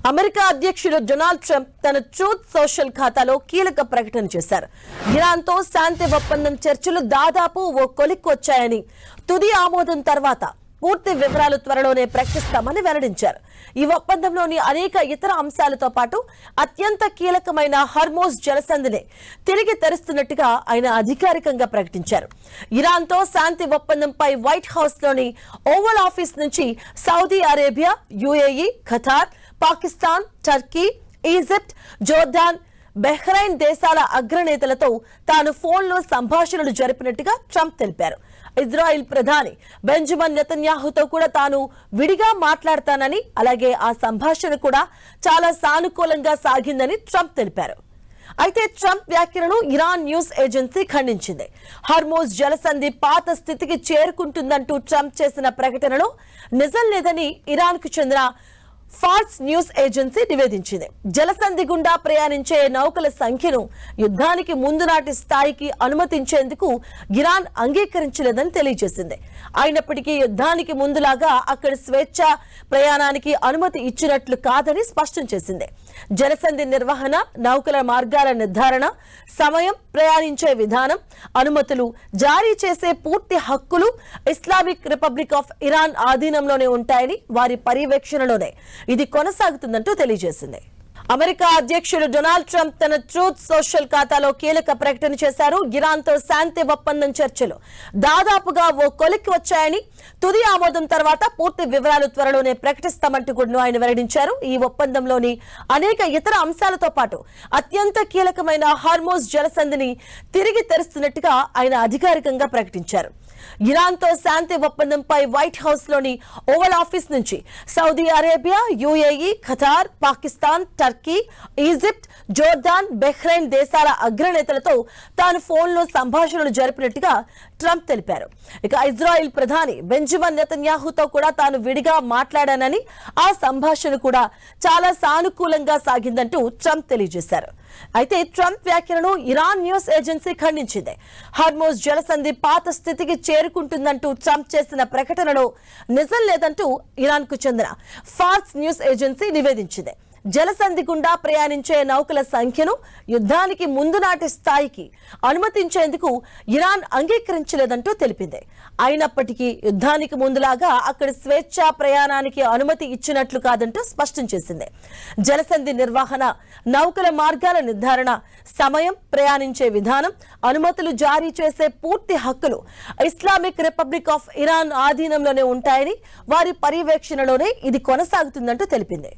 America అధ్యక్షుడు Donald Trump తన truth social ఖాతాలో కీలక ప్రకటన చేశారు. ఇరాన్తో శాంతి ఒప్పందం చర్చలు దాదాపు ఓ కొలిక్కి వచ్చాయని, తుది ఆమోదం తర్వాత పూర్తి వివరాలు త్వరలోనే ప్రకటిస్తామని వెల్లడించారు. ఈ ఒప్పందంలోని అనేక ఇతర అంశాలతో పాటు అత్యంత కీలకమైన హర్మోజ్ జలసంధిని తిరిగి తెరుస్తున్నట్టుగా ఆయన అధికారికంగా ప్రకటించారు. ఇరాన్తో శాంతి ఒప్పందంపై వైట్ హౌస్ లోని ఓవల్ ఆఫీస్ నుంచి Saudi Arabia, UAE, Qatar, Pakistan, Turkey, Egypt, Jordan, Bahrain దేశాల అగ్రనేతలతో తాను ఫోన్లో సంభాషణలు జరిపినట్టుగా ట్రంప్ తెలిపారు. ఇజ్రాయిల్ ప్రధాని బెంజమిన్ నెతన్యాహుతో కూడా తాను విడిగా మాట్లాడతానని, అలాగే ఆ సంభాషణ కూడా చాలా సానుకూలంగా సాగిందని ట్రంప్ తెలిపారు. అయితే ట్రంప్ వ్యాఖ్యలను ఇరాన్ న్యూస్ ఏజెన్సీ ఖండించింది. హర్మోజ్ జలసంధి పాత స్థితికి చేరుకుంటుందంటూ ట్రంప్ చేసిన ప్రకటనలో నిజం లేదని ఇరాన్కు చెందిన ఫార్స్ న్యూస్ ఏజెన్సీ నివేదించింది. జలసంధి గుండా ప్రయాణించే నౌకల సంఖ్యను యుద్ధానికి ముందు నాటి స్థాయికి అనుమతించేందుకు ఇరాన్ అంగీకరించలేదని తెలియజేసింది. అయినప్పటికీ యుద్ధానికి ముందులాగా అక్కడ స్వేచ్ఛ ప్రయాణానికి అనుమతి ఇచ్చినట్లు కాదని స్పష్టం చేసింది. జలసంధి నిర్వహణ, నౌకల మార్గాల నిర్ధారణ, సమయం, ప్రయాణించే విధానం, అనుమతులు జారీ చేసే పూర్తి హక్కులు ఇస్లామిక్ రిపబ్లిక్ ఆఫ్ ఇరాన్ ఆధీనంలోనే ఉంటాయని, వారి పర్యవేక్షణలోనే ఇది కొనసాగుతుందంటూ తెలియజేసింది. అమెరికా అధ్యక్షుడు డొనాల్డ్ ట్రంప్ తన ట్రూత్ సోషల్ ఖాతాలో కీలక ప్రకటన చేశారు. ఇరాన్తో శాంతి ఒప్పందం చర్చలు దాదాపుగా ఓ కొలిక్కి వచ్చాయని, తుది ఆమోదం తర్వాత పూర్తి వివరాలు త్వరలోనే ప్రకటిస్తామంటూ కూడా ఆయన వెల్లడించారు. ఈ ఒప్పందంలోని అనేక ఇతర అంశాలతో పాటు అత్యంత కీలకమైన హార్మోజ్ జలసంధిని తిరిగి తెరుస్తున్నట్టుగా ఆయన అధికారికంగా ప్రకటించారు. ఇరాన్తో శాంతి ఒప్పందంపై వైట్ హౌస్ లోని ఓవల్ ఆఫీస్ నుంచి Saudi Arabia, UAE, Qatar, Pakistan, Turkey, Egypt, Jordan, Bahrain దేశాల అగ్రనేతలతో తాను ఫోన్లో సంభాషణలు జరిపినట్టుగా ట్రంప్ తెలిపారు. ఇక ఇజ్రాయిల్ ప్రధాని బెంజమిన్ నెతన్యాహుతో కూడా తాను విడిగా మాట్లాడానని, ఆ సంభాషణ కూడా చాలా సానుకూలంగా సాగిందంటూ ట్రంప్ తెలియజేశారు. అయితే ట్రంప్ వ్యాఖ్యలను ఇరాన్ న్యూస్ ఏజెన్సీ ఖండించింది. హర్మోజ్ జలసంధి పాత స్థితికి చేరుకుంటుందంటూ ట్రంప్ చేసిన ప్రకటనలో నిజం లేదంటూ ఇరాన్కు చెందిన ఫార్స్ న్యూస్ ఏజెన్సీ నివేదించింది. జలసంధి గుండా ప్రయాణించే నౌకల సంఖ్యను యుద్ధానికి ముందు నాటి స్థాయికి అనుమతించేందుకు ఇరాన్ అంగీకరించలేదంటూ తెలిపింది. అయినప్పటికీ యుద్ధానికి ముందులాగా అక్కడ స్వేచ్ఛా ప్రయాణానికి అనుమతి ఇచ్చినట్లు కాదంటూ స్పష్టం చేసింది. జలసంధి నిర్వహణ, నౌకల మార్గాల నిర్ధారణ, సమయం, ప్రయాణించే విధానం, అనుమతులు జారీ చేసే పూర్తి హక్కులు ఇస్లామిక్ రిపబ్లిక్ ఆఫ్ ఇరాన్ ఆధీనంలోనే ఉంటాయని, వారి పర్యవేక్షణలోనే ఇది కొనసాగుతుందంటూ తెలిపింది.